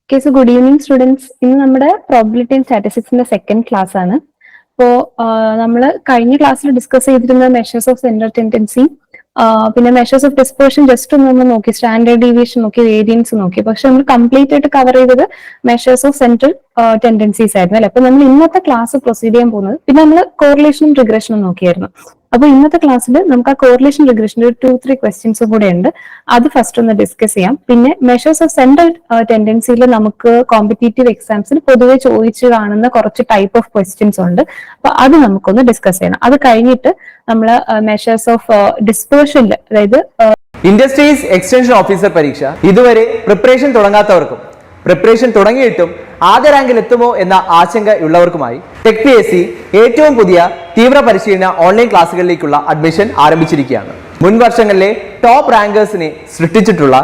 Okay, so good evening students. ഇന്ന് നമ്മുടെ probability and സ്റ്റാറ്റിസ്റ്റിക്സിന്റെ second class ആണ്. അപ്പോൾ നമ്മൾ കഴിഞ്ഞ ക്ലാസ്സിൽ ഡിസ്കസ് ചെയ്തിരുന്ന മെഷേഴ്സ് ഓഫ് സെന്റർ ടെൻഡൻസി, പിന്നെ മെഷേഴ്സ് ഓഫ് ഡിസ്പേർഷൻ ജസ്റ്റ് ഒന്ന് നമ്മൾ നോക്കി, സ്റ്റാൻഡേർഡ് ഡീവിയേഷൻ നോക്കി, വേരിയൻസ് നോക്കി. പക്ഷെ നമ്മൾ കംപ്ലീറ്റ് ആയിട്ട് കവർ ചെയ്തത് മെഷേഴ്സ് ഓഫ് സെൻട്രൽ ടെൻഡൻസീസ് ആയിരുന്നു അല്ലെ. അപ്പൊ നമ്മൾ ഇന്നത്തെ ക്ലാസ് പ്രൊസീഡ് ചെയ്യാൻ പോകുന്നത്, പിന്നെ നമ്മൾ കോറിലേഷനും റിഗ്രഷനും നോക്കിയായിരുന്നു. അപ്പൊ ഇന്നത്തെ ക്ലാസ്സിൽ നമുക്ക് ആ കോറിലേഷൻ റിഗ്രഷന്റെ ഒരു 2-3 ക്വസ്റ്റ്യൻസും കൂടെ ഉണ്ട്. അത് ഫസ്റ്റ് ഒന്ന് ഡിസ്കസ് ചെയ്യാം. പിന്നെ മെഷേഴ്സ് ഓഫ് സെൻട്രൽ ടെൻഡൻസിയിൽ നമുക്ക് കോമ്പറ്റേറ്റീവ് എക്സാംസിൽ പൊതുവെ ചോദിച്ചു കാണുന്ന കുറച്ച് ടൈപ്പ് ഓഫ് ക്വസ്റ്റ്യൻസ് ഉണ്ട്. അപ്പൊ അത് നമുക്കൊന്ന് ഡിസ്കസ് ചെയ്യണം. അത് കഴിഞ്ഞിട്ട് നമ്മൾ മെഷേഴ്സ് ഓഫ് ഡിസ്പേർഷനിൽ, അതായത് ഇൻഡസ്ട്രീസ് എക്സ്റ്റൻഷൻ ഓഫീസർ പരീക്ഷ ഇതുവരെ പ്രിപ്പറേഷൻ തുടങ്ങാത്തവർക്കും പ്രിപ്പറേഷൻ തുടങ്ങിയിട്ടും ആദ്യ റാങ്കിൽ എത്തുമോ എന്ന ആശങ്കയുള്ളവർക്കുമായി ടെക് PSC ഏറ്റവും പുതിയ തീവ്ര പരിശീലന ഓൺലൈൻ ക്ലാസ്സുകളിലേക്കുള്ള അഡ്മിഷൻ ആരംഭിച്ചിരിക്കുകയാണ്. മുൻ വർഷങ്ങളിലെ ടോപ്പ് റാങ്കേഴ്സിനെ സൃഷ്ടിച്ചിട്ടുള്ള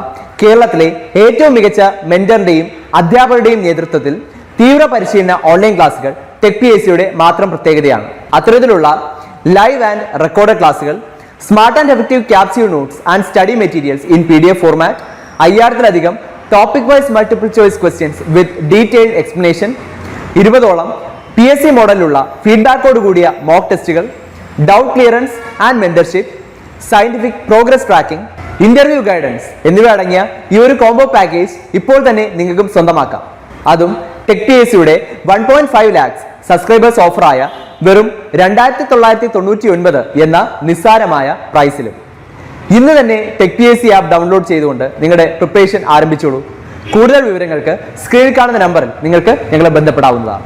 കേരളത്തിലെ ഏറ്റവും മികച്ച മെന്ററിന്റെയും അധ്യാപകരുടെയും നേതൃത്വത്തിൽ തീവ്ര പരിശീലന ഓൺലൈൻ ക്ലാസ്സുകൾ ടെക് PSCയുടെ മാത്രം പ്രത്യേകതയാണ്. അത്തരത്തിലുള്ള ലൈവ് ആൻഡ് റെക്കോർഡ് ക്ലാസ്സുകൾ, smart and effective capsule notes and study materials in PDF format, 5000-ലധികം topic wise multiple choice questions with detailed explanation, 20ഓളം PSC മോഡലിലുള്ള ഫീഡ്ബാക്കോട് കൂടിയ മോക്ക് ടെസ്റ്റുകൾ, doubt clearance and mentorship, scientific progress tracking, interview guidance എന്നിവ അടങ്ങിയ ഈ ഒരു കോംബോ പാക്കേജ് ഇപ്പോൾ തന്നെ നിങ്ങൾക്കും സ്വന്തമാക്കാം. അതും ടെക് PSCയുടെ 1.5 lakhs സബ്സ്ക്രൈബേഴ്സ് ഓഫറായ വെറും 2999 എന്ന നിസ്സാരമായ പ്രൈസിലും. ഇന്ന് തന്നെ ടെക് PSC ആപ്പ് ഡൗൺലോഡ് ചെയ്തുകൊണ്ട് നിങ്ങളുടെ പ്രിപ്പറേഷൻ ആരംഭിച്ചോളൂ. കൂടുതൽ വിവരങ്ങൾക്ക് സ്ക്രീനിൽ കാണുന്ന നമ്പറിൽ നിങ്ങൾക്ക് ഞങ്ങളെ ബന്ധപ്പെടാവുന്നതാണ്.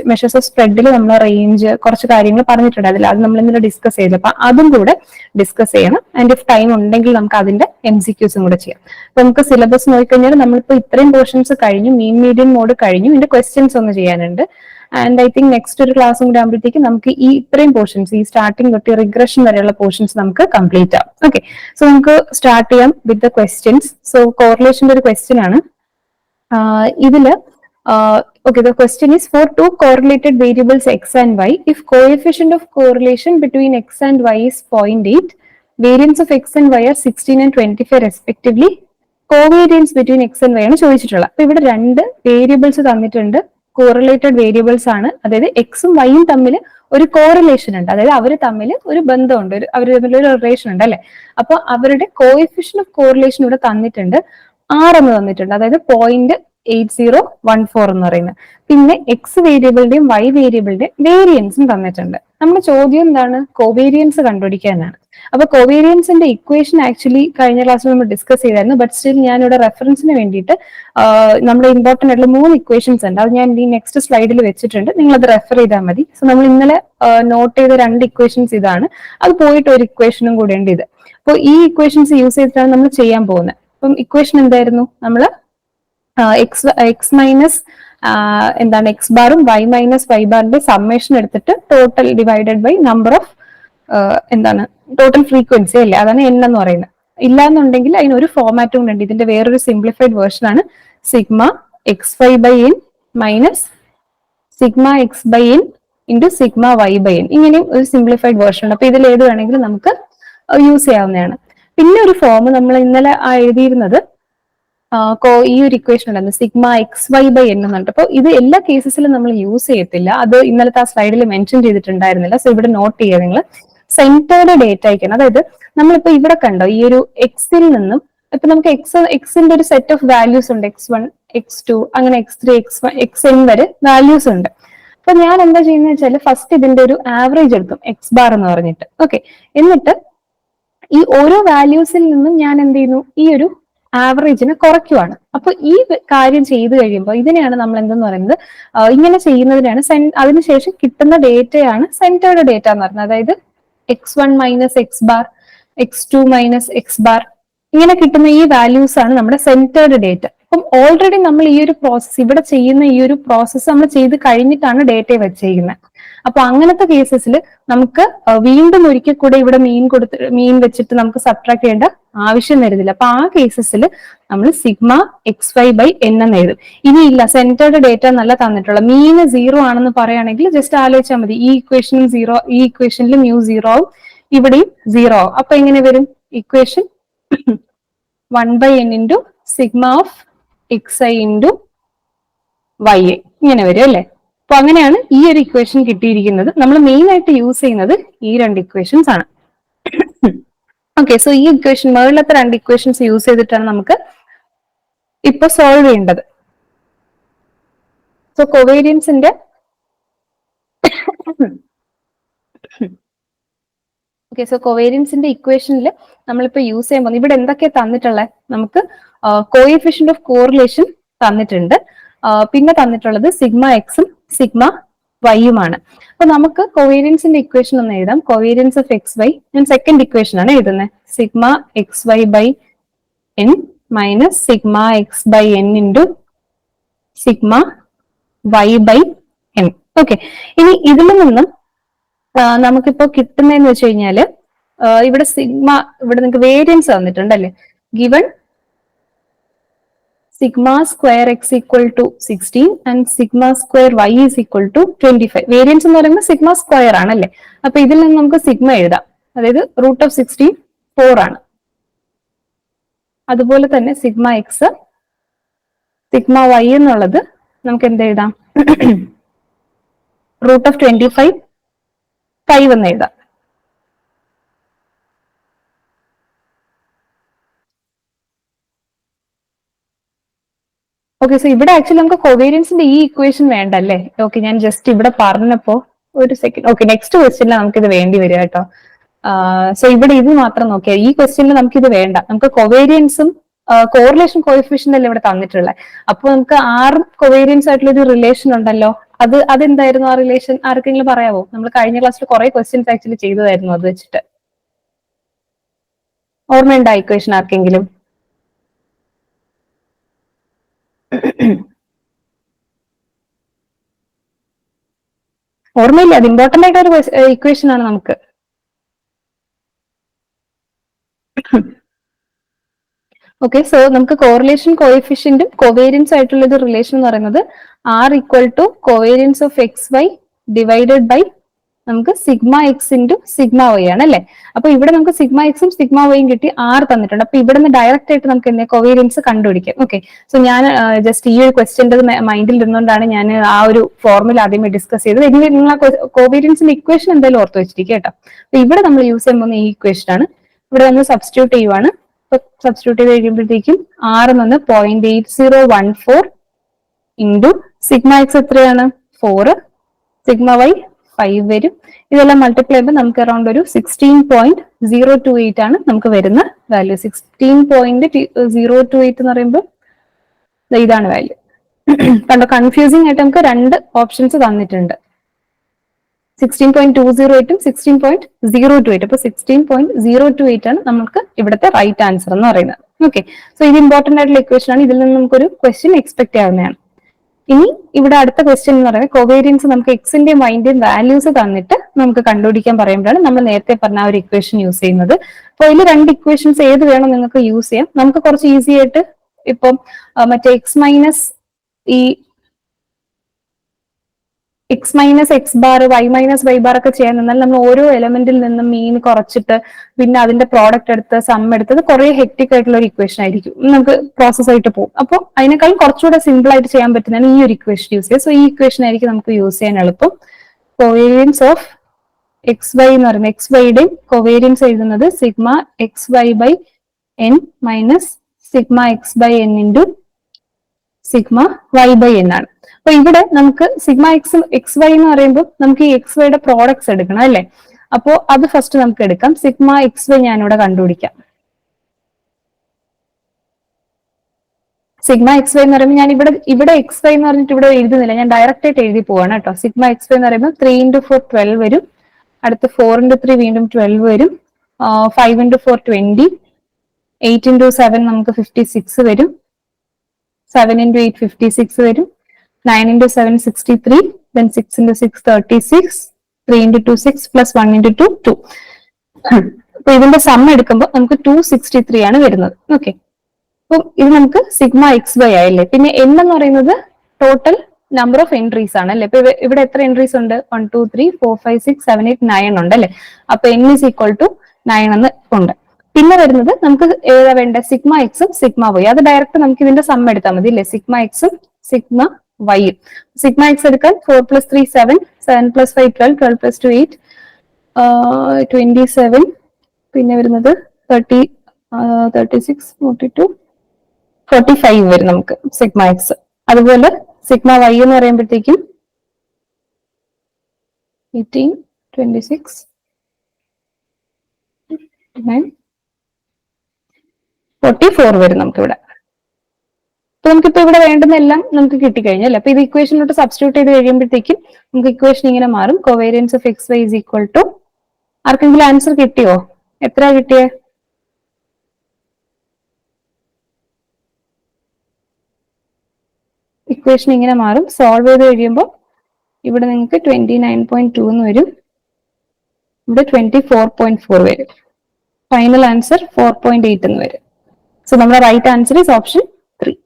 മെഷേഴ്സ് ഓഫ് സ്പ്രെഡിൽ നമ്മൾ റേഞ്ച് കുറച്ച് കാര്യങ്ങൾ പറഞ്ഞിട്ടുണ്ട്. അതിൽ അത് നമ്മൾ ഇന്നലെ ഡിസ്കസ് ചെയ്തു. അപ്പൊ അതും കൂടെ ഡിസ്കസ് ചെയ്യണം. ആൻഡ് ഇഫ് ടൈം ഉണ്ടെങ്കിൽ നമുക്ക് അതിന്റെ MCQസും കൂടെ ചെയ്യാം. അപ്പൊ നമുക്ക് സിലബസ് നോക്കിക്കഴിഞ്ഞാൽ നമ്മളിപ്പോ ഇത്രയും പോർഷൻസ് കഴിഞ്ഞു, മീൻ മീഡിയൻ മോഡ് കഴിഞ്ഞു, ഇതിന്റെ ക്വസ്റ്റ്യൻസ് ഒന്ന് ചെയ്യാനുണ്ട്. ആൻഡ് ഐ തിങ്ക് നെക്സ്റ്റ് ഒരു ക്ലാസ്സും കൂടെ ആകുമ്പോഴത്തേക്ക് നമുക്ക് ഈ ഇത്രയും പോർഷൻസ്, ഈ സ്റ്റാർട്ടിംഗ് തൊട്ട് റിഗ്രഷൻ വരെയുള്ള പോർഷൻസ് നമുക്ക് കംപ്ലീറ്റ് ആവും. ഓക്കെ, സോ നമുക്ക് സ്റ്റാർട്ട് ചെയ്യാം വിത്ത് ദ ക്വസ്റ്റ്യൻസ്. സോ കോറിലേഷന്റെ ഒരു ക്വസ്റ്റ്യൻ ആണ് ഇതില്. Okay, the question is for two correlated variables x and y, if coefficient of correlation between x and y is 0.8, variance of x and y are 16 and 25 respectively, covariance between x and y ആണ് ചോദിച്ചിട്ടുള്ളത്. അപ്പൊ ഇവിടെ രണ്ട് variables തന്നിട്ടുണ്ട്, correlated variables ആണ്. അതായത് എക്സും വൈയും തമ്മിൽ ഒരു കോറിലേഷൻ ഉണ്ട്, അതായത് അവർ തമ്മിൽ ഒരു ബന്ധമുണ്ട്, അവർ തമ്മിൽ ഒരു റിലേഷൻ ഉണ്ട് അല്ലെ. അപ്പൊ അവരുടെ കോഎഫിഷ്യന്റ് ഓഫ് കോറിലേഷൻ ഇവിടെ തന്നിട്ടുണ്ട്, 6 എന്ന് തന്നിട്ടുണ്ട്, അതായത് 0.8014 എന്ന് പറയുന്നത്. പിന്നെ എക്സ് വേരിയബിളിന്റെയും വൈ വേരിയബിളിന്റെയും വേരിയൻസും തന്നിട്ടുണ്ട്. നമ്മുടെ ചോദ്യം എന്താണ്? കോവേരിയൻസ് കണ്ടുപിടിക്കാനാണ്. അപ്പൊ കോവേരിയൻസിന്റെ ഇക്വേഷൻ ആക്ച്വലി കഴിഞ്ഞ ക്ലാസ്സിൽ നമ്മൾ ഡിസ്കസ് ചെയ്തായിരുന്നു. ബട്ട് സ്റ്റിൽ ഞാനിവിടെ റെഫറൻസിന് വേണ്ടിയിട്ട് നമ്മുടെ ഇമ്പോർട്ടന്റ് ആയിട്ടുള്ള 3 ഇക്വേഷൻസ് ഉണ്ട്. അത് ഞാൻ ഈ നെക്സ്റ്റ് സ്ലൈഡിൽ വെച്ചിട്ടുണ്ട്, നിങ്ങൾ അത് റെഫർ ചെയ്താൽ മതി. സോ നമ്മൾ ഇന്നലെ നോട്ട് ചെയ്ത 2 ഇക്വേഷൻസ് ഇതാണ്. അത് പോയിട്ട് ഒരു ഇക്വേഷനും കൂടെ ഉണ്ട് ഇത്. അപ്പോൾ ഈ ഇക്വേഷൻസ് യൂസ് ചെയ്തിട്ടാണ് നമ്മൾ ചെയ്യാൻ പോകുന്നത്. അപ്പം ഇക്വേഷൻ എന്തായിരുന്നു? നമ്മൾ എക്സ് മൈനസ് എന്താണ് എക്സ് ബാറും വൈ മൈനസ് വൈ ബാറിന്റെ സമ്മേഷൻ എടുത്തിട്ട് total divided by number of എന്താണ് ടോട്ടൽ ഫ്രീക്വൻസി അല്ലേ, അതാണ് n എന്ന് പറയുന്നത്. ഇല്ലാന്നുണ്ടെങ്കിൽ അതിനൊരു ഫോർമാറ്റും ഉണ്ട്. ഇതിന്റെ വേറൊരു സിംപ്ലിഫൈഡ് വേർഷൻ ആണ് sigma x y by n minus sigma x by n into sigma y by n. ഇങ്ങനെയും ഒരു സിംപ്ലിഫൈഡ് വേർഷൻ ഉണ്ട്. അപ്പൊ ഇതിൽ ഏത് വേണമെങ്കിലും നമുക്ക് യൂസ് ചെയ്യാവുന്നതാണ്. പിന്നെ ഒരു ഫോം നമ്മൾ ഇന്നലെ എഴുതിയിരുന്നത് ഈ ഒരു ഇക്വേഷൻ ഉണ്ടായിരുന്നു, sigma x y by n എന്ന് പറഞ്ഞിട്ട്. അപ്പൊ ഇത് എല്ലാ കേസസിലും നമ്മൾ യൂസ് ചെയ്യത്തില്ല, അത് ഇന്നലത്തെ ആ സ്ലൈഡിൽ മെൻഷൻ ചെയ്തിട്ടുണ്ടായിരുന്നില്ല. സോ ഇവിടെ നോട്ട് ചെയ്യുക നിങ്ങൾ. സെന്റേർഡ് ഡേറ്റ അയക്കണം. അതായത് നമ്മളിപ്പോ ഇവിടെ കണ്ടോ, ഈ ഒരു എക്സിൽ നിന്നും ഇപ്പൊ നമുക്ക് എക്സിന്റെ ഒരു സെറ്റ് ഓഫ് വാല്യൂസ് ഉണ്ട്, x1 x2 അങ്ങനെ x3 xn വരെ വാല്യൂസ് ഉണ്ട്. അപ്പൊ ഞാൻ എന്താ ചെയ്യുന്നത് വെച്ചാൽ ഫസ്റ്റ് ഇതിന്റെ ഒരു ആവറേജ് എടുക്കും, എക്സ് ബാർ എന്ന് പറഞ്ഞിട്ട്. ഓക്കെ, എന്നിട്ട് ഈ ഓരോ വാല്യൂസിൽ നിന്നും ഞാൻ എന്ത് ചെയ്യുന്നു, ഈ ഒരു ആവറേജിനെ കുറയ്ക്കുവാണ്. അപ്പൊ ഈ കാര്യം ചെയ്തു കഴിയുമ്പോൾ ഇതിനെയാണ് നമ്മൾ എന്തെന്ന് പറയുന്നത്, ഇങ്ങനെ ചെയ്യുന്നതിനാണ് അതിനുശേഷം കിട്ടുന്ന ഡേറ്റയാണ് സെന്റേർഡ് ഡേറ്റ എന്ന് പറയുന്നത്. അതായത് x1 minus x bar, x2 minus x bar, ഇങ്ങനെ കിട്ടുന്ന ഈ വാല്യൂസ് ആണ് നമ്മുടെ സെന്റേർഡ് ഡേറ്റ. അപ്പം ഓൾറെഡി നമ്മൾ ഈ ഒരു പ്രോസസ്സ്, ഇവിടെ ചെയ്യുന്ന ഈ ഒരു പ്രോസസ്സ് നമ്മൾ ചെയ്ത് കഴിഞ്ഞിട്ടാണ് ഡേറ്റ വെച്ചിരിക്കുന്നത്. അപ്പൊ അങ്ങനത്തെ കേസസിൽ നമുക്ക് വീണ്ടും ഒരിക്കൽ കൂടെ ഇവിടെ മീൻ വെച്ചിട്ട് നമുക്ക് സബ്ട്രാക്ട് ചെയ്യേണ്ട ആവശ്യം വരുന്നില്ല. അപ്പൊ ആ കേസസിൽ നമ്മൾ sigma x y by n എന്ന് എഴുതും. ഇനിയില്ല, സെന്റേർഡ് ഡേറ്റ നല്ല തന്നിട്ടുള്ള മീന് 0 ആണെന്ന് പറയുകയാണെങ്കിൽ ജസ്റ്റ് ആലോചിച്ചാൽ മതി, ഈ ഇക്വേഷനും 0, ഈ ഇക്വേഷനിലും മ്യൂ 0 ആവും, ഇവിടെയും 0 ആവും. അപ്പൊ എങ്ങനെ വരും equation? 1/n into sigma of xi into y ഇങ്ങനെ വരും അല്ലെ. അപ്പൊ അങ്ങനെയാണ് ഈ ഒരു ഇക്വേഷൻ കിട്ടിയിരിക്കുന്നത്. നമ്മൾ മെയിൻ ആയിട്ട് യൂസ് ചെയ്യുന്നത് ഈ രണ്ട് ഇക്വേഷൻസ് ആണ്. ഓക്കെ, സോ ഈ ഇക്വേഷൻ മുകളിലത്തെ രണ്ട് ഇക്വേഷൻസ് യൂസ് ചെയ്തിട്ടാണ് നമുക്ക് ഇപ്പൊ സോൾവ് ചെയ്യേണ്ടത്. സോ കോവേരിയൻസിന്റെ ഓക്കെ, സോ കോവേരിയൻസിന്റെ ഇക്വേഷനിൽ നമ്മളിപ്പോ യൂസ് ചെയ്യാൻ പോകുന്നത് ഇവിടെ എന്തൊക്കെയാ തന്നിട്ടുള്ളത്? നമുക്ക് കോഎഫിഷ്യന്റ് ഓഫ് കോറിലേഷൻ തന്നിട്ടുണ്ട്. പിന്നെ തന്നിട്ടുള്ളത് സിഗ്മ എക്സും സിഗ്മ വൈയുമാണ്. അപ്പൊ നമുക്ക് കോവേരിയൻസിന്റെ ഇക്വേഷൻ ഒന്ന് എഴുതാം. കോവേരിയൻസ് ഓഫ് എക്സ് വൈ ഞാൻ സെക്കൻഡ് ഇക്വേഷൻ ആണ് എഴുതുന്നത്. Sigma x y by n minus sigma x by n into sigma y by n. Okay, ഇനി ഇതിൽ നിന്നും നമുക്കിപ്പോ കിട്ടുന്നതെന്ന് വെച്ച് കഴിഞ്ഞാല് ഇവിടെ സിഗ്മ, ഇവിടെ നിങ്ങൾക്ക് വേരിയൻസ് തന്നിട്ടുണ്ട് അല്ലെ. Given sigma square x equal to 16 and sigma square y is equal to 25. Variance എന്ന് പറയുമ്പോൾ സിഗ്മ സ്ക്വയർ ആണ് അല്ലെ. അപ്പൊ ഇതിൽ നിന്ന് നമുക്ക് സിഗ്മ എഴുതാം. അതായത് റൂട്ട് ഓഫ് 16 4 ആണ്. അതുപോലെ തന്നെ സിഗ്മ എക്സ്, സിഗ്മ വൈ എന്നുള്ളത് നമുക്ക് എന്ത് എഴുതാം? റൂട്ട് ഓഫ് 25 5 എന്ന് എഴുതാം. ഓക്കെ, സോ ഇവിടെ ആക്ച്വലി നമുക്ക് കോവേരിയൻസിന്റെ ഈ ഇക്വേഷൻ വേണ്ട അല്ലേ. ഓക്കെ, ഞാൻ ജസ്റ്റ് ഇവിടെ പറഞ്ഞപ്പോ ഒരു സെക്കൻഡ്. ഓക്കെ, നെക്സ്റ്റ് ക്വസ്റ്റ്യനിൽ നമുക്ക് ഇത് വേണ്ടി വരിക കേട്ടോ. സോ ഇവിടെ ഇത് മാത്രം നോക്കിയാൽ ഈ ക്വസ്റ്റ്യനിൽ നമുക്ക് ഇത് വേണ്ട. നമുക്ക് കൊവേരിയൻസും കോറിലേഷൻ കോഎഫിഷ്യന്റ് അല്ലേ ഇവിടെ തന്നിട്ടുള്ളത്. അപ്പൊ നമുക്ക് 6 കൊവേരിയൻസ് ആയിട്ടുള്ള ഒരു റിലേഷൻ ഉണ്ടല്ലോ. അതെന്തായിരുന്നു ആ റിലേഷൻ? ആർക്കെങ്കിലും പറയാവോ? നമ്മൾ കഴിഞ്ഞ ക്ലാസ്സിൽ കുറെ ക്വസ്റ്റ്യൻസ് ആക്ച്വലി ചെയ്തതായിരുന്നു അത് വെച്ചിട്ട്. ഓർമ്മയുണ്ടോ ഇക്വേഷൻ ആർക്കെങ്കിലും? ഓർമ്മയില്ല. അത് ഇമ്പോർട്ടന്റ് ആയിട്ട് ഒരു ഇക്വേഷൻ ആണ് നമുക്ക്. ഓക്കെ, സോ നമുക്ക് കോറിലേഷൻ കോഎഫിഷ്യന്റും കോവേരിയൻസ് ആയിട്ടുള്ള ഒരു റിലേഷൻ എന്ന് പറയുന്നത് R equal to covariance of X Y divided by നമുക്ക് sigma X into sigma Y ആണ് അല്ലെ. അപ്പൊ ഇവിടെ നമുക്ക് സിഗ്മ എക്സും സിഗ്മ വൈയും കിട്ടി, 6 തന്നിട്ടുണ്ട്. അപ്പൊ ഇവിടെ നിന്ന് ഡയറക്റ്റ് ആയിട്ട് നമുക്ക് എന്താ കോവേരിയൻസ് കണ്ടുപിടിക്കാം. ഓക്കെ, സോ ഞാൻ ജസ്റ്റ് ഈ ഒരു ക്വസ്റ്റ്യൻ്റെ മൈൻഡിൽ ഇരുന്നുകൊണ്ടാണ് ഞാൻ ആ ഒരു ഫോർമുല ആദ്യമേ ഡിസ്കസ് ചെയ്തത്. എങ്കിൽ നിങ്ങൾ ആ കോവേരിയൻസിന്റെ ഇക്വേഷൻ എന്തായാലും ഓർത്ത് വെച്ചിരിക്കുക കേട്ടോ. അപ്പൊ ഇവിടെ നമ്മൾ യൂസ് ചെയ്യാൻ പോകുന്ന ഈ ഇക്വേഷൻ ആണ്. ഇവിടെ നമ്മൾ സബ്സ്റ്റിറ്റ്യൂട്ട് ചെയ്യുവാണ്. സബ്സ്റ്റിറ്റ്യൂട്ട് ചെയ്ത് കഴിയുമ്പോഴത്തേക്കും 6 നിന്ന് 0.8014 ഇൻറ്റു സിഗ്മ എക്സ് എത്രയാണ്? 4, സിഗ്മ വൈ 5 വരും. ഇതെല്ലാം മൾട്ടിപ്ലൈ ചെയ്യുമ്പോൾ നമുക്ക് അറൌണ്ട് ഒരു 16.028 ആണ് നമുക്ക് വരുന്ന വാല്യൂ. 16.028 എന്ന് പറയുമ്പോൾ ഇതാണ് വാല്യൂ. കണ്ടോ, കൺഫ്യൂസിംഗ് ആയിട്ട് നമുക്ക് 2 ഓപ്ഷൻസ് തന്നിട്ടുണ്ട്. 16.208 16.028. അപ്പൊ 16.028 ആണ് നമുക്ക് ഇവിടുത്തെ റൈറ്റ് ആൻസർ എന്ന് പറയുന്നത്. ഓക്കെ, സോ ഇത് ഇമ്പോർട്ടന്റ് ആയിട്ടുള്ള ഇക്വേഷൻ ആണ്. ഇതിൽ നിന്ന് നമുക്കൊരു ക്വസ്റ്റ്യൻ എക്സ്പെക്ട് ചെയ്യാവുന്നതാണ്. ഇനി ഇവിടെ അടുത്ത ക്വസ്റ്റ്യൻ എന്ന് പറയുന്നത് കോവേരിയൻസ് നമുക്ക് എക്സിന്റെയും വൈന്റെയും വാല്യൂസ് തന്നിട്ട് നമുക്ക് കണ്ടുപിടിക്കാൻ പറയുമ്പോഴാണ് നമ്മൾ നേരത്തെ പറഞ്ഞ ആ ഒരു ഇക്വേഷൻ യൂസ് ചെയ്യുന്നത്. അപ്പോൾ ഇതിൽ 2 ഇക്വേഷൻസ് ഏത് വേണം നിങ്ങൾക്ക് യൂസ് ചെയ്യാം. നമുക്ക് കുറച്ച് ഈസി ആയിട്ട് ഇപ്പം മറ്റേ x minus x bar y minus y bar ഒക്കെ ചെയ്യാൻ നിന്നാൽ നമ്മൾ ഓരോ എലമെന്റിൽ നിന്നും മീൻ കുറച്ചിട്ട് പിന്നെ അതിന്റെ പ്രോഡക്റ്റ് എടുത്ത് സം എടുത്തത് കുറെ ഹെക്ടിക് ആയിട്ടുള്ള ഒരു ഇക്വേഷൻ ആയിരിക്കും, നമുക്ക് പ്രോസസ് ആയിട്ട് പോകും. അപ്പോൾ അതിനേക്കാളും കുറച്ചുകൂടെ സിമ്പിൾ ആയിട്ട് ചെയ്യാൻ പറ്റുന്നതാണ് ഈ ഒരു ഇക്വേഷൻ യൂസ് ചെയ്യുക. സോ ഈ ഇക്വേഷൻ ആയിരിക്കും നമുക്ക് യൂസ് ചെയ്യാൻ എളുപ്പം. കോവേരിയൻസ് ഓഫ് എക്സ് വൈ എന്ന് പറയുന്നത് എക്സ് വൈയുടെയും കോവേരിയൻസ് എഴുതുന്നത് sigma x y by n minus sigma x by n into sigma y by n ആണ്. അപ്പൊ ഇവിടെ നമുക്ക് സിഗ്മ എക്സ് വൈ എന്ന് പറയുമ്പോൾ നമുക്ക് ഈ എക്സ് വൈയുടെ പ്രോഡക്ട്സ് എടുക്കണം അല്ലെ. അപ്പോ അത് ഫസ്റ്റ് നമുക്ക് എടുക്കാം. സിഗ്മ എക്സ് വൈ ഞാനിവിടെ കണ്ടുപിടിക്കാം. സിഗ്മ എക്സ് വൈ എന്ന് പറയുമ്പോൾ ഞാൻ ഇവിടെ എക്സ് വൈ എന്ന് പറഞ്ഞിട്ട് ഇവിടെ എഴുതുന്നില്ല, ഞാൻ ഡയറക്റ്റ് ആയിട്ട് എഴുതി പോവാണ് കേട്ടോ. സിഗ്മ എക്സ് വൈ എന്ന് പറയുമ്പോൾ 3 into 4 12 വരും. അടുത്ത് 4 into 3 വീണ്ടും 12 വരും. 5 into 4 20. 8 into 7 നമുക്ക് 56 വരും. 7 into 8 56 വരും. 9 into 7 63. Then 6 into 6 36. 3 into 2 6 plus 1 into 2 2. അപ്പൊ ഇതിന്റെ സം എടുക്കുമ്പോൾ നമുക്ക് 263 ആണ് വരുന്നത്. ഓക്കെ, അപ്പൊ ഇത് നമുക്ക് സിഗ്മ എക്സ് വൈ ആയല്ലേ. പിന്നെ എൻ എന്ന് പറയുന്നത് ടോട്ടൽ നമ്പർ ഓഫ് എൻട്രീസ് ആണ് അല്ലെ. ഇപ്പൊ ഇവിടെ എത്ര എൻട്രീസ് ഉണ്ട്? 1 2 3 4 5 6 7 8 9 ഉണ്ട് അല്ലെ. അപ്പൊ n is equal to 9 എന്ന് ഉണ്ട്. പിന്നെ വരുന്നത് നമുക്ക് ഏതാ വേണ്ട? സിഗ്മ എക്സും സിഗ്മ വൈ. അത് ഡയറക്റ്റ് നമുക്ക് ഇതിന്റെ സം എടുത്താൽ മതി അല്ലെ. സിഗ്മ എക്സും സിഗ്മ വൈയും. സിഗ്മ എക്സ് എടുക്കാൻ 4 + 3 7 7 + 5 12 12 + 2 8 27. പിന്നെ വരുന്നത് 30 36 42 45 വരും നമുക്ക് സിഗ്മ എക്സ്. അതുപോലെ സിഗ്മ വൈ എന്ന് പറയുമ്പോഴത്തേക്കും 18 26 9 44 വരും നമുക്ക് ഇവിടെ. അപ്പൊ നമുക്കിപ്പോ ഇവിടെ വേണ്ടുന്നെല്ലാം നമുക്ക് കിട്ടിക്കഴിഞ്ഞു അല്ലെ. അപ്പൊ ഇത് ഇക്വേഷനിലോട്ട് സബ്സ്റ്റിറ്റ്യൂട്ട് ചെയ്ത് കഴിയുമ്പോഴത്തേക്കും നമുക്ക് ഇക്വേഷൻ ഇങ്ങനെ മാറും. Covariance of X y is equal to, ആർക്കെങ്കിലും ആൻസർ കിട്ടിയോ? എത്ര കിട്ടിയേ? ഇക്വേഷൻ ഇങ്ങനെ മാറും. സോൾവ് ചെയ്ത് കഴിയുമ്പോൾ ഇവിടെ നിങ്ങൾക്ക് 29.2 എന്ന് വരും, ഇവിടെ 24.4 വരും. ഫൈനൽ ആൻസർ 4.8 എന്ന് വരും. സോ നമ്മുടെ right answer is option 3.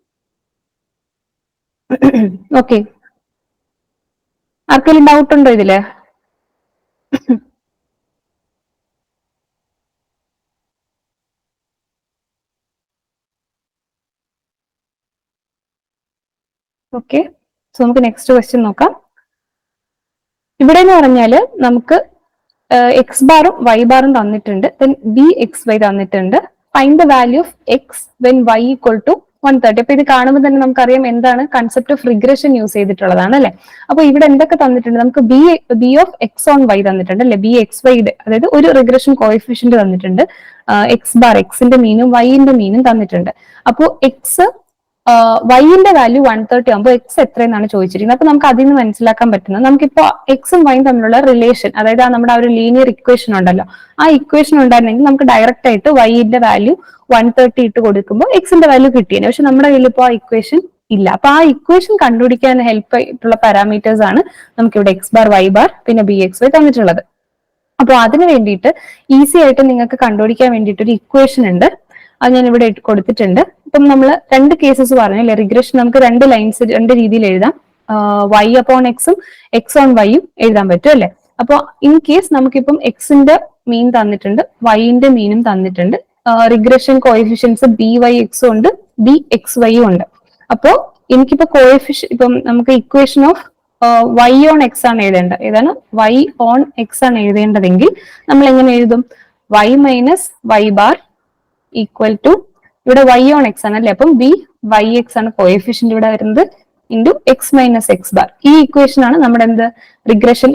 Okay, ആർക്കെങ്കിലും ഡൗട്ട് ഉണ്ടോ ഇതില്? ഓക്കെ, സോ നമുക്ക് നെക്സ്റ്റ് ക്വസ്റ്റ്യൻ നോക്കാം. ഇവിടെ എന്ന് പറഞ്ഞാല് നമുക്ക് എക്സ് ബാറും വൈ ബാറും തന്നിട്ടുണ്ട്, ദെൻ ബി എക്സ് വൈ തന്നിട്ടുണ്ട്. Find the value of x when y equal to 130. അപ്പൊ ഇത് കാണുമ്പോൾ തന്നെ നമുക്കറിയാം എന്താണ് കൺസെപ്റ്റ് ഓഫ് റിഗ്രഷൻ യൂസ് ചെയ്തിട്ടുള്ളതാണ് അല്ലെ. അപ്പൊ ഇവിടെ എന്തൊക്കെ തന്നിട്ടുണ്ട്? നമുക്ക് b of x on y തന്നിട്ടുണ്ട് അല്ലെ. ബി എക്സ് വൈയുടെ, അതായത് ഒരു റിഗ്രഷൻ കോഎഫിഷ്യന്റ് തന്നിട്ടുണ്ട്. എക്സ് ബാർ, എക്സിന്റെ മീനും വൈന്റെ മീനും തന്നിട്ടുണ്ട്. അപ്പോ എക്സ് വൈന്റെ വാല്യൂ 130 ആകുമ്പോൾ എക്സ് എത്രയെന്നാണ് ചോദിച്ചിരിക്കുന്നത്. അപ്പൊ നമുക്ക് അതിൽ നിന്ന് മനസ്സിലാക്കാൻ പറ്റുന്നത്, നമുക്കിപ്പോ എക്സും വൈയും തമ്മിലുള്ള റിലേഷൻ, അതായത് നമ്മുടെ ആ ഒരു ലീനിയർ ഇക്വേഷൻ ഉണ്ടല്ലോ, ആ ഇക്വേഷൻ ഉണ്ടായിരുന്നെങ്കിൽ നമുക്ക് ഡയറക്റ്റ് ആയിട്ട് വൈന്റെ വാല്യൂ 130 ഇട്ട് കൊടുക്കുമ്പോൾ എക്സിന്റെ വാല്യൂ കിട്ടിയേനെ. പക്ഷെ നമ്മുടെ കയ്യിൽ ഇപ്പോൾ ആ ഇക്വേഷൻ ഇല്ല. അപ്പൊ ആ ഇക്വേഷൻ കണ്ടുപിടിക്കാൻ ഹെൽപ്പ് ആയിട്ടുള്ള പാരാമീറ്റേഴ്സ് ആണ് നമുക്കിവിടെ എക്സ് ബാർ വൈ ബാർ പിന്നെ ബി എക്സ് വൈ തന്നിട്ടുള്ളത്. അപ്പൊ അതിന് വേണ്ടിയിട്ട് ഈസി ആയിട്ട് നിങ്ങൾക്ക് കണ്ടുപിടിക്കാൻ വേണ്ടിയിട്ട് ഒരു ഇക്വേഷൻ ഉണ്ട്, അത് ഞാൻ ഇവിടെ കൊടുത്തിട്ടുണ്ട്. ഇപ്പം നമ്മൾ രണ്ട് കേസസ് പറഞ്ഞല്ലേ, റിഗ്രഷൻ നമുക്ക് രണ്ട് ലൈൻസ് രണ്ട് രീതിയിൽ എഴുതാം. വൈ അപ്പോൺ എക്സും എക്സ് ഓൺ വൈയും എഴുതാൻ പറ്റും അല്ലെ. അപ്പൊ ഇൻ കേസ് നമുക്കിപ്പം എക്സിന്റെ മീൻ തന്നിട്ടുണ്ട്, വൈന്റെ മീനും തന്നിട്ടുണ്ട്. റിഗ്രഷൻ കോഎഫിഷ്യൻസ് ബി വൈ എക്സും ഉണ്ട്, ബി എക്സ് വൈയും ഉണ്ട്. അപ്പോ എനിക്കിപ്പോ കോഎഫിഷ്യൻ, ഇപ്പം നമുക്ക് equation of y on x ആണ് എഴുതേണ്ടത്. ഏതാണ്? വൈ ഓൺ എക്സ് ആണ് എഴുതേണ്ടതെങ്കിൽ നമ്മൾ എങ്ങനെ എഴുതും? Y minus y bar equal to, ഇവിടെ വൈ ഓൺ എക്സ് ആണ് അല്ലെ, അപ്പം ബി വൈ എക്സ് ആണ് കോഎഫിഷ്യന്റ് ഇവിടെ വരുന്നത്, into x minus x bar. ഈ ഇക്വേഷൻ ആണ് നമ്മുടെ എന്ത് റിഗ്രഷൻ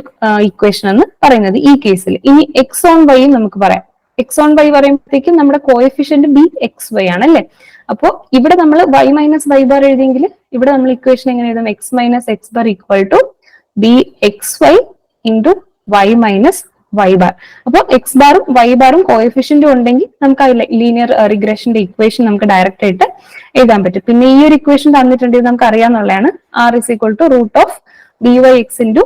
ഇക്വേഷൻ എന്ന് പറയുന്നത് ഈ കേസിൽ. ഇനി എക്സ് ഓൺ വൈ നമുക്ക് പറയാം. എക്സ് ഓൺ വൈ പറയുമ്പോഴത്തേക്കും നമ്മുടെ കോഎഫിഷ്യന്റ് ബി എക്സ് വൈ ആണ് അല്ലെ. അപ്പോ ഇവിടെ നമ്മൾ വൈ മൈനസ് വൈ ബാർ എഴുതിയെങ്കിൽ ഇവിടെ നമ്മൾ ഇക്വേഷൻ എങ്ങനെ എഴുതും? X minus x bar equal to b x y into y minus y bar. അപ്പൊ എക്സ് ബാറും വൈ ബാറും കോഎഫിഷ്യന്റും ഉണ്ടെങ്കിൽ നമുക്ക് ആ ലീനിയർ റിഗ്രഷന്റെ ഇക്വേഷൻ നമുക്ക് ഡയറക്റ്റ് ആയിട്ട് എഴുതാൻ പറ്റും. പിന്നെ ഈ ഒരു ഇക്വേഷൻ തന്നിട്ടുണ്ടെങ്കിൽ നമുക്ക് അറിയാവുന്നതാണ്, r is equal to root of b y x into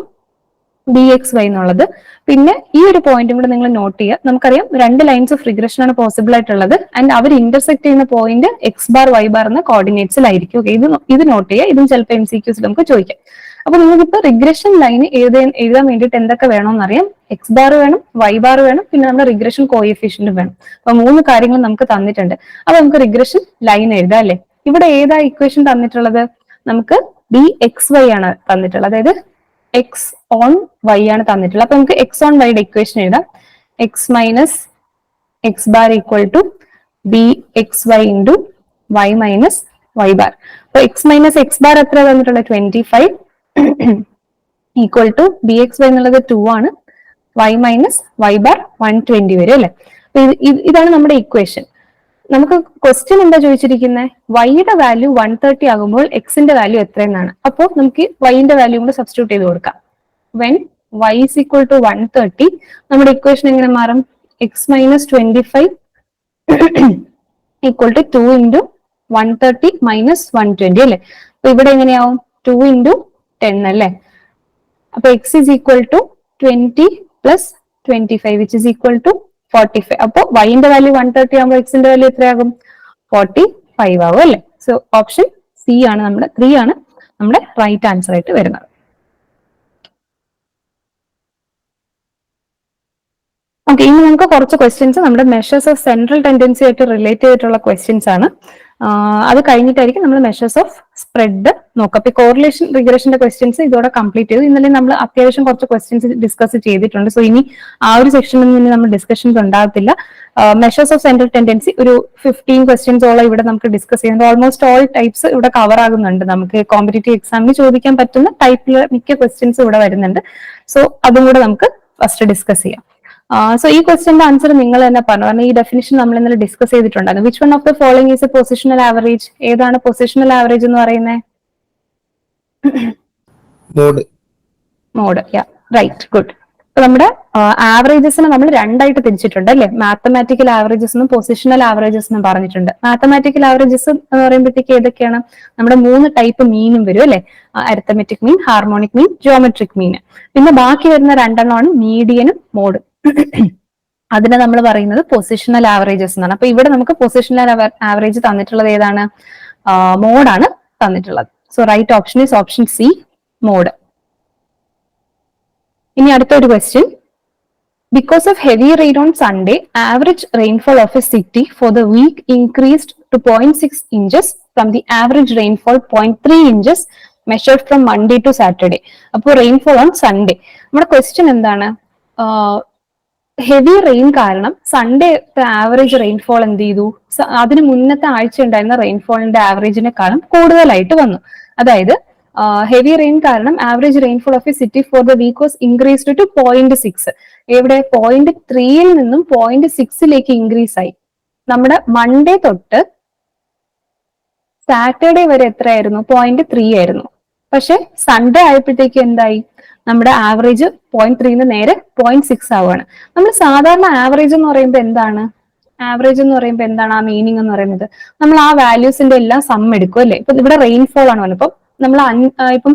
b x y എന്നുള്ളത്. പിന്നെ ഈ ഒരു പോയിന്റും കൂടെ നിങ്ങൾ നോട്ട് ചെയ്യുക. നമുക്കറിയാം രണ്ട് ലൈൻസ് ഓഫ് റിഗ്രഷൻ ആണ് പോസിബിൾ ആയിട്ടുള്ളത്, ആൻഡ് അവർ ഇന്റർസെക്ട് ചെയ്യുന്ന point x bar y bar എന്ന കോർഡിനേറ്റ്സിലായിരിക്കും. ഓക്കെ, ഇത് നോട്ട് ചെയ്യുക. ഇതും ചിലപ്പോൾ MCQs നമുക്ക് ചോദിക്കാം. അപ്പൊ നിങ്ങൾക്കിപ്പോ റിഗ്രഷൻ ലൈൻ എഴുതാൻ വേണ്ടിയിട്ട് എന്തൊക്കെ വേണമെന്ന് അറിയാം. എക്സ് ബാർ വേണം, വൈ ബാർ വേണം, പിന്നെ നമ്മുടെ റിഗ്രഷൻ കോഎഫിഷ്യന്റ് വേണം. അപ്പൊ മൂന്ന് കാര്യങ്ങൾ നമുക്ക് തന്നിട്ടുണ്ട്. അപ്പൊ നമുക്ക് റിഗ്രഷൻ ലൈൻ എഴുതാം അല്ലെ. ഇവിടെ ഏതാ ഇക്വേഷൻ തന്നിട്ടുള്ളത്? നമുക്ക് ബി എക്സ് വൈ ആണ് തന്നിട്ടുള്ളത്, അതായത് എക്സ് ഓൺ വൈ ആണ് തന്നിട്ടുള്ളത്. അപ്പൊ നമുക്ക് എക്സ് ഓൺ വൈയുടെ ഇക്വേഷൻ എഴുതാം. X minus x bar equal to b x y into y minus y bar. അപ്പൊ എക്സ് മൈനസ് എക്സ് ബാർ എത്ര തന്നിട്ടുള്ളത്? 25 equal to b x y എന്നുള്ളത് 2 ആണ്, വൈ മൈനസ് വൈ ബാർ 120 വരും അല്ലെ. അപ്പൊ ഇതാണ് നമ്മുടെ ഇക്വേഷൻ. നമുക്ക് ക്വസ്റ്റ്യൻ എന്താ ചോദിച്ചിരിക്കുന്നത്? വൈയുടെ വാല്യൂ 130 ആകുമ്പോൾ എക്സിന്റെ വാല്യൂ എത്രയെന്നാണ്. അപ്പോൾ നമുക്ക് വൈന്റെ വാല്യൂ കൂടെ സബ്സ്റ്റിറ്റ്യൂട്ട് ചെയ്ത് കൊടുക്കാം. When y is equal to 130, നമ്മുടെ ഇക്വേഷൻ എങ്ങനെ മാറും? X minus 25 equal to 2 into 130 minus 120 അല്ലെ. അപ്പൊ ഇവിടെ എങ്ങനെയാവും? 2 ഇൻറ്റു 10 അല്ലെ. അപ്പൊ x is equal to 20 plus 25 which is equal to 45. അപ്പൊ വൈന്റെ വാല്യൂ 130 ആകുമ്പോൾ എക്സിന്റെ വാല്യൂ എത്രയാകും? 45 ആകും അല്ലെ. സോ ഓപ്ഷൻ സി ആണ് നമ്മുടെ 3 ആണ് നമ്മുടെ റൈറ്റ് ആൻസർ ആയിട്ട് വരുന്നത്. ഓക്കെ, ഇനി നമുക്ക് കുറച്ച് ക്വസ്റ്റ്യൻസ് നമ്മുടെ മെഷേഴ്സ് ഓഫ് സെൻട്രൽ ടെൻഡൻസി ആയിട്ട് റിലേറ്റ് ചെയ്തിട്ടുള്ള ക്വസ്റ്റ്യൻസ് ആണ്. അത് കഴിഞ്ഞിട്ടായിരിക്കും നമ്മൾ മെഷേഴ്സ് ഓഫ് സ്പ്രെഡ് നോക്കാം. അപ്പൊ കോറിലേഷൻ റിഗ്രഷന്റെ ക്വസ്റ്റ്യൻസ് ഇതോടെ കംപ്ലീറ്റ് ചെയ്തു. ഇന്നലെ നമ്മൾ അത്യാവശ്യം കുറച്ച് ക്വസ്റ്റ്യൻസ് ഡിസ്കസ് ചെയ്തിട്ടുണ്ട്. സോ ഇനി ആ ഒരു സെക്ഷനിൽ നിന്ന് നമ്മൾ ഡിസ്കഷൻസ് ഉണ്ടാകത്തില്ല. മെഷേഴ്സ് ഓഫ് സെൻട്രൽ ടെൻഡൻസി ഒരു 15 ക്വസ്റ്റ്യൻസോളം ഇവിടെ നമുക്ക് ഡിസ്കസ് ചെയ്യുന്നുണ്ട്. ഓൾമോസ്റ്റ് ഓൾ ടൈപ്സ് ഇവിടെ കവർ ആകുന്നുണ്ട്. നമുക്ക് കോമ്പറ്റേറ്റീവ് എക്സാമിന് ചോദിക്കാൻ പറ്റുന്ന ടൈപ്പിലെ മിക്ക ക്വസ്റ്റ്യൻസ് ഇവിടെ വരുന്നുണ്ട്. സോ അതും കൂടെ നമുക്ക് ഫസ്റ്റ് ഡിസ്കസ് ചെയ്യാം. സോ ഈ ക്വസ്റ്റ്യന്റെ ആൻസർ നിങ്ങൾ തന്നെ പറഞ്ഞു. കാരണം ഈ ഡെഫിനിഷൻ നമ്മൾ ഇന്നലെ ഡിസ്കസ് ചെയ്തിട്ടുണ്ടായിരുന്നു. Which one of the following is a positional average? ഏതാണ് പൊസിഷണൽ ആവറേജ് എന്ന് പറയുന്നത്? മോഡ്. Right, good. അപ്പൊ നമ്മുടെ ആവറേജസിനെ നമ്മൾ രണ്ടായിട്ട് തിരിച്ചിട്ടുണ്ട് അല്ലെ? മാത്തമാറ്റിക്കൽ ആവറേജസ് എന്നും പൊസിഷണൽ ആവറേജസ് എന്നും പറഞ്ഞിട്ടുണ്ട്. മാത്തമാറ്റിക്കൽ ആവറേജസ് എന്ന് പറയുമ്പോഴത്തേക്ക് ഏതൊക്കെയാണ്? നമ്മുടെ 3 ടൈപ്പ് മീനും വരും അല്ലെ? Arithmetic mean, harmonic mean, geometric mean. പിന്നെ ബാക്കി വരുന്ന 2 എണ്ണമാണ് മീഡിയനും മോഡും. അതിനെ നമ്മൾ പറയുന്നത് പൊസിഷണൽ ആവറേജസ് എന്നാണ്. അപ്പൊ ഇവിടെ നമുക്ക് പൊസിഷണൽ ആവറേജ് തന്നിട്ടുള്ളത് ഏതാണ്? മോഡാണ് തന്നിട്ടുള്ളത്. So right option is option C, mode. ഇനി അടുത്തൊരു question. Because of heavy rain on Sunday, average rainfall of a city for the week increased to 0.6 inches from the average rainfall 0.3 inches measured from Monday to Saturday. അപ്പോൾ rainfall on Sunday. നമ്മുടെ question എന്താണ്? Heavy rain കാരണം Sunday average rainfall എന്ത് ചെയ്തു? അതിന് മുന്നത്തെ ആഴ്ച ഉണ്ടായിരുന്ന റെയിൻഫോളിന്റെ ആവറേജിനെക്കാളും കൂടുതലായിട്ട് വന്നു. അതായത് ഹെവി റെയിൻ കാരണം average rainfall of a city for the week was increased to 0.6. ഇവിടെ 0.3യിൽ നിന്നും 0.6ലേക്ക് ഇൻക്രീസ് ആയി. നമ്മുടെ മൺഡേ തൊട്ട് സാറ്റർഡേ വരെ എത്രയായിരുന്നു? 0.3 ആയിരുന്നു. പക്ഷെ സൺഡേ ആയപ്പോഴത്തേക്ക് എന്തായി? നമ്മുടെ ആവറേജ് 0.3 നേരെ 0.6 ആവുകയാണ്. നമ്മൾ സാധാരണ ആവറേജ് എന്ന് പറയുമ്പോൾ എന്താണ്? ആവറേജ് എന്ന് പറയുമ്പോൾ എന്താണ് ആ മീനിങ് എന്ന് പറയുന്നത്? നമ്മൾ ആ വാല്യൂസിന്റെ എല്ലാം സം എടുക്കും അല്ലെ? ഇപ്പൊ ഇവിടെ റെയിൻഫോൾ ആണ് പറഞ്ഞത്. നമ്മൾ ഇപ്പം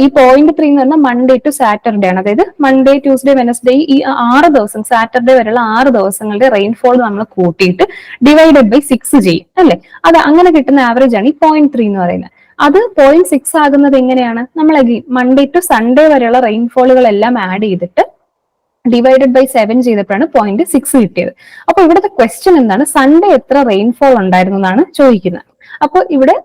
ഈ 0.3 എന്ന് പറഞ്ഞാൽ മൺഡേ ടു സാറ്റർഡേ ആണ്. അതായത് മൺഡേ, ട്യൂസ്ഡേ, വെനസ്ഡേ ഈ 6 ദിവസം, സാറ്റർഡേ വരെയുള്ള 6 ദിവസങ്ങളുടെ റെയിൻഫോൾ നമ്മൾ കൂട്ടിയിട്ട് ഡിവൈഡഡ് ബൈ 6 ചെയ്യും അല്ലെ? അത് അങ്ങനെ കിട്ടുന്ന ആവറേജ് ആണ് ഈ 0.3 എന്ന് പറയുന്നത്. അത് 0.6 ആകുന്നത് എങ്ങനെയാണ്? നമ്മൾ മൺഡേ ടു സൺഡേ വരെയുള്ള റെയിൻഫോളുകളെല്ലാം ആഡ് ചെയ്തിട്ട് ഡിവൈഡഡ് ബൈ 7 ചെയ്തപ്പോഴാണ് 0.6 കിട്ടിയത്. അപ്പൊ ഇവിടുത്തെ ക്വസ്റ്റ്യൻ എന്താണ്? സൺഡേ എത്ര റെയിൻഫോൾ ഉണ്ടായിരുന്നു എന്നാണ് ചോദിക്കുന്നത്. അപ്പൊ ഇവിടെ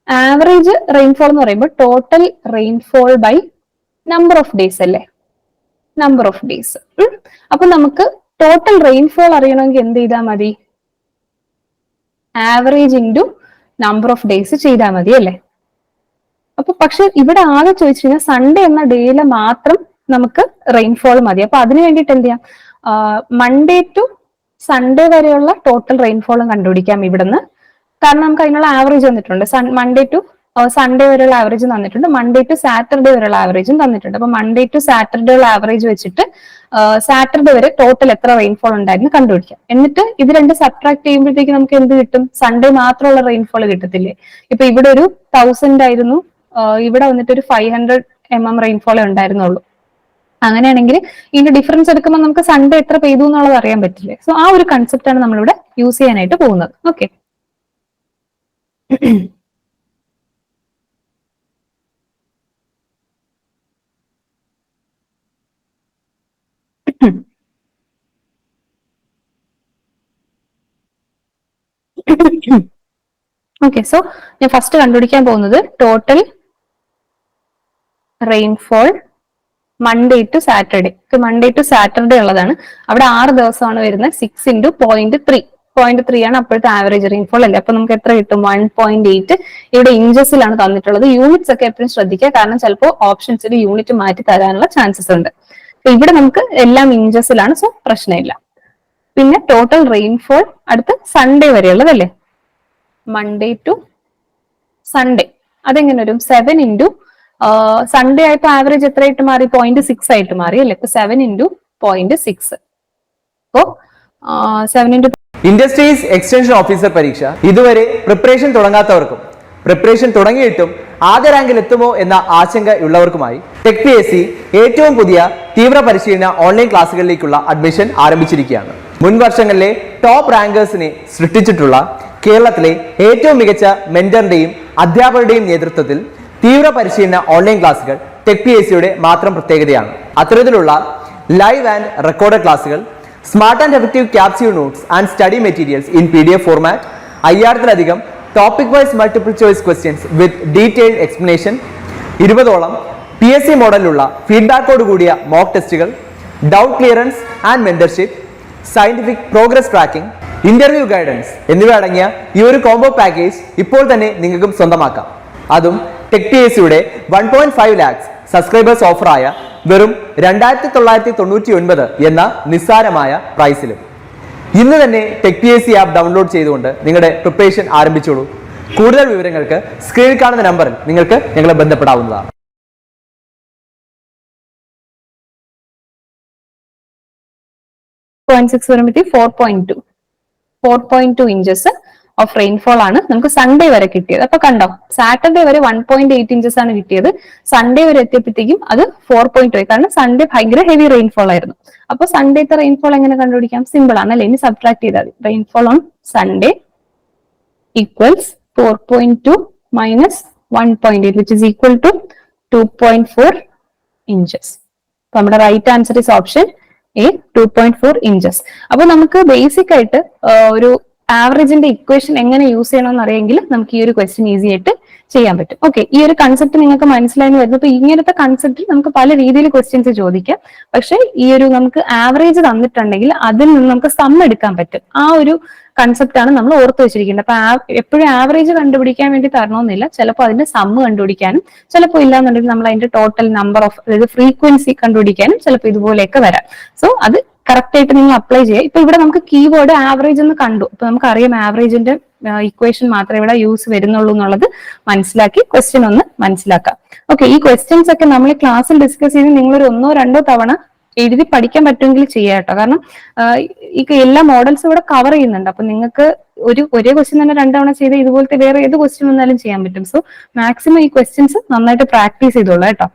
ആവറേജ് റെയിൻഫോൾ എന്ന് പറയുമ്പോൾ total rainfall by number of days അല്ലേ? Number of days. അപ്പൊ നമുക്ക് ടോട്ടൽ റെയിൻഫോൾ അറിയണമെങ്കിൽ എന്ത് ചെയ്താൽ മതി? Average into number of days ചെയ്താൽ മതി അല്ലേ? അപ്പൊ പക്ഷെ ഇവിടെ ആകെ ചോദിച്ചു കഴിഞ്ഞാൽ സൺഡേ എന്ന ഡേയില് മാത്രം നമുക്ക് റെയിൻഫോൾ മതി. അപ്പൊ അതിന് വേണ്ടിയിട്ട് എന്ത് ചെയ്യാം? മൺഡേ ടു സൺഡേ വരെയുള്ള ടോട്ടൽ റെയിൻഫോളും കണ്ടുപിടിക്കാം ഇവിടുന്ന്. കാരണം നമുക്ക് അതിനുള്ള ആവറേജ് തന്നിട്ടുണ്ട്. മൺഡേ ടു സൺഡേ വരെയുള്ള ആവറേജ് തന്നിട്ടുണ്ട്, മൺഡേ ടു സാറ്റർഡേ വരെയുള്ള ആവറേജും തന്നിട്ടുണ്ട്. അപ്പൊ മൺഡേ ടു സാറ്റർഡേ ഉള്ള ആവറേജ് വെച്ചിട്ട് സാറ്റർഡേ വരെ ടോട്ടൽ എത്ര റെയിൻഫോൾ ഉണ്ടായിരുന്നു കണ്ടുപിടിക്കാം. എന്നിട്ട് ഇത് രണ്ട് സബ്ട്രാക്ട് ചെയ്യുമ്പോഴത്തേക്ക് നമുക്ക് എന്ത് കിട്ടും? സൺഡേ മാത്രമുള്ള റെയിൻഫോൾ കിട്ടത്തില്ലേ? ഇപ്പൊ ഇവിടെ ഒരു 1000 ആയിരുന്നു, ഇവിടെ വന്നിട്ട് ഒരു 500 mm റെയിൻഫോളേ ഉണ്ടായിരുന്നുള്ളൂ. അങ്ങനെയാണെങ്കിൽ ഇതിന്റെ ഡിഫറൻസ് എടുക്കുമ്പോൾ നമുക്ക് സൺഡേ എത്ര പെയ്തു എന്നുള്ളത് അറിയാൻ പറ്റില്ലേ? സോ ആ ഒരു കൺസെപ്റ്റ് ആണ് നമ്മളിവിടെ യൂസ് ചെയ്യാനായിട്ട് പോകുന്നത്. Okay, okay. സോ ഞാൻ ഫസ്റ്റ് കണ്ടുപിടിക്കാൻ പോകുന്നത് total rainfall Monday to Saturday. Monday to Saturday ഉള്ളതാണ്. അവിടെ 6 ദിവസമാണ് വരുന്നത്. 6 × 0.3. 0.3 ആണ് അപ്പോഴത്തെ ആവറേജ് റെയിൻഫോൾ അല്ലേ? അപ്പൊ നമുക്ക് എത്ര കിട്ടും? 1.8. ഇവിടെ ഇഞ്ചസിലാണ് തന്നിട്ടുള്ളത്. യൂണിറ്റ്സ് ഒക്കെ എപ്പോഴും ശ്രദ്ധിക്കുക, കാരണം ചിലപ്പോൾ ഓപ്ഷൻസിൽ യൂണിറ്റ് മാറ്റി തരാനുള്ള ചാൻസസ് ഉണ്ട്. ഇവിടെ നമുക്ക് എല്ലാം ഇഞ്ചസിലാണ്, സോ പ്രശ്നമില്ല. പിന്നെ ടോട്ടൽ റെയിൻഫോൾ അടുത്ത് സൺഡേ വരെയുള്ളതല്ലേ? മൺഡേ ടു സൺഡേ അതെങ്ങനെ വരും? 7 × സൺഡേ ആയപ്പോ ആവറേജ് എത്രയായിട്ട് മാറി? 0.6 ആയിട്ട് മാറി അല്ലേ? ഇപ്പൊ 7 × 0.6. അപ്പോ 7 × ഇൻഡസ്ട്രീസ് എക്സ്റ്റൻഷൻ ഓഫീസർ പരീക്ഷ ഇതുവരെ പ്രിപ്പറേഷൻ തുടങ്ങാത്തവർക്കും പ്രിപ്പറേഷൻ തുടങ്ങിയിട്ടും ആദ്യ റാങ്കിൽ എത്തുമോ എന്ന ആശങ്ക ഉള്ളവർക്കുമായി ടെക് PSC ഏറ്റവും പുതിയ തീവ്ര പരിശീലന ഓൺലൈൻ ക്ലാസുകളിലേക്കുള്ള അഡ്മിഷൻ ആരംഭിച്ചിരിക്കുകയാണ്. മുൻ വർഷങ്ങളിലെ ടോപ്പ് റാങ്കേഴ്സിനെ സൃഷ്ടിച്ചിട്ടുള്ള കേരളത്തിലെ ഏറ്റവും മികച്ച മെന്ററിന്റെയും അധ്യാപകരുടെയും നേതൃത്വത്തിൽ തീവ്ര പരിശീലന ഓൺലൈൻ ക്ലാസുകൾ ടെക് PSCയുടെ മാത്രം പ്രത്യേകതയാണ്. അത്തരത്തിലുള്ള ലൈവ് ആൻഡ് റെക്കോർഡ് ക്ലാസുകൾ, smart and effective capsule notes and study materials in PDF format, 5000-ലധികം topic wise multiple choice questions with detailed explanation, 20ഓളം PSC മോഡലിലുള്ള ഫീഡ്ബാക്കോട് കൂടിയ മോക്ക് ടെസ്റ്റുകൾ, doubt clearance and mentorship, scientific progress tracking, interview guidance എന്നിവ അടങ്ങിയ ഈ ഒരു കോംബോ പാക്കേജ് ഇപ്പോൾ തന്നെ നിങ്ങൾക്കും സ്വന്തമാക്കാം. അതും ടെക് PSCയുടെ 1.5 lakhs സബ്സ്ക്രൈബേഴ്സ് ഓഫറായ വെറും 2999 എന്ന നിസ്സാരമായ പ്രൈസിലും. ഇന്ന് തന്നെ ടെക് PSC ആപ്പ് ഡൗൺലോഡ് ചെയ്തുകൊണ്ട് നിങ്ങളുടെ പ്രിപ്പറേഷൻ ആരംഭിച്ചോളൂ. കൂടുതൽ വിവരങ്ങൾക്ക് സ്ക്രീനിൽ കാണുന്ന നമ്പറിൽ നിങ്ങൾക്ക് ഞങ്ങളെ ബന്ധപ്പെടാവുന്നതാണ്. വരുമ്പോൾ 4.2 ഇഞ്ചസ് ഓഫ് റെയിൻഫോൾ ആണ് നമുക്ക് സൺഡേ വരെ കിട്ടിയത്. അപ്പൊ കണ്ടോ, സാറ്റർഡേ വരെ 1.8 ഇഞ്ചസ് ആണ് കിട്ടിയത്. സൺഡേ വരെ എത്തിയപ്പോഴത്തേക്കും അത് 4.2 ആയി. കാരണം സൺഡേ ഭയങ്കര ഹെവി റെയിൻഫോൾ ആയിരുന്നു. അപ്പൊ സൺഡേത്തെ റെയിൻഫോൾ എങ്ങനെ കണ്ടുപിടിക്കാം? സിമ്പിൾ ആണ് അല്ലെ? ഇനി സബ്ട്രാക്ട് ചെയ്താൽ മതി. Rainfall on Sunday equals 4.2 minus 1.8 which is equal to 2.4 inches. അപ്പൊ നമ്മുടെ right answer is option A, 2.4 inches. അപ്പൊ നമുക്ക് ബേസിക് ആയിട്ട് ഒരു ആവറേജിന്റെ ഇക്വേഷൻ എങ്ങനെ യൂസ് ചെയ്യണമെന്ന് അറിയെങ്കിൽ നമുക്ക് ഈ ഒരു ക്വസ്റ്റ്യൻ ഈസി ആയിട്ട് ചെയ്യാൻ പറ്റും. ഓക്കെ, ഈ ഒരു കൺസെപ്റ്റ് നിങ്ങൾക്ക് മനസ്സിലായെന്ന് വരുന്നു. അപ്പൊ ഇങ്ങനത്തെ കൺസെപ്റ്റിൽ നമുക്ക് പല രീതിയിൽ ക്വസ്റ്റ്യൻസ് ചോദിക്കാം. പക്ഷെ ഈ ഒരു നമുക്ക് ആവറേജ് തന്നിട്ടുണ്ടെങ്കിൽ അതിൽ നിന്ന് നമുക്ക് സം എടുക്കാൻ പറ്റും. ആ ഒരു കൺസെപ്റ്റ് ആണ് നമ്മൾ ഓർത്ത് വെച്ചിരിക്കേണ്ടത്. അപ്പൊ എപ്പോഴും ആവറേജ് കണ്ടുപിടിക്കാൻ വേണ്ടി തരണമെന്നില്ല. ചിലപ്പോൾ അതിന്റെ സമ്മ് കണ്ടുപിടിക്കാനും, ചിലപ്പോൾ ഇല്ലാന്നുണ്ടെങ്കിൽ നമ്മൾ അതിന്റെ ടോട്ടൽ നമ്പർ ഓഫ്, അതായത് ഫ്രീക്വൻസി കണ്ടുപിടിക്കാനും ചിലപ്പോൾ ഇതുപോലെയൊക്കെ വരാം. സോ അത് കറക്റ്റ് ആയിട്ട് നിങ്ങൾ അപ്ലൈ ചെയ്യുക. ഇപ്പൊ ഇവിടെ നമുക്ക് കീവേഡ് ആവറേജ് എന്ന് കണ്ടു. അപ്പൊ നമുക്കറിയാം ആവറേജിന്റെ ഇക്വേഷൻ മാത്രമേ ഇവിടെ യൂസ് വരുന്നുള്ളൂ എന്നുള്ളത് മനസ്സിലാക്കി ക്വസ്റ്റ്യൻ ഒന്ന് മനസ്സിലാക്കാം. ഓക്കെ, ഈ ക്വസ്റ്റ്യൻസ് ഒക്കെ നമ്മൾ ക്ലാസ്സിൽ ഡിസ്കസ് ചെയ്ത് നിങ്ങളൊരു 1-2 തവണ എഴുതി പഠിക്കാൻ പറ്റുമെങ്കിൽ ചെയ്യാം കേട്ടോ. കാരണം ഈ എല്ലാ മോഡൽസും ഇവിടെ കവർ ചെയ്യുന്നുണ്ട്. അപ്പൊ നിങ്ങൾക്ക് ഒരേ ക്വസ്റ്റ്യൻ തന്നെ 2 തവണ ചെയ്ത് ഇതുപോലത്തെ വേറെ ഏത് ക്വസ്റ്റ്യൻ വന്നാലും ചെയ്യാൻ പറ്റും. സോ മാക്സിമം ഈ ക്വസ്റ്റ്യൻസ് നന്നായിട്ട് പ്രാക്ടീസ് ചെയ്തോളൂ കേട്ടോ.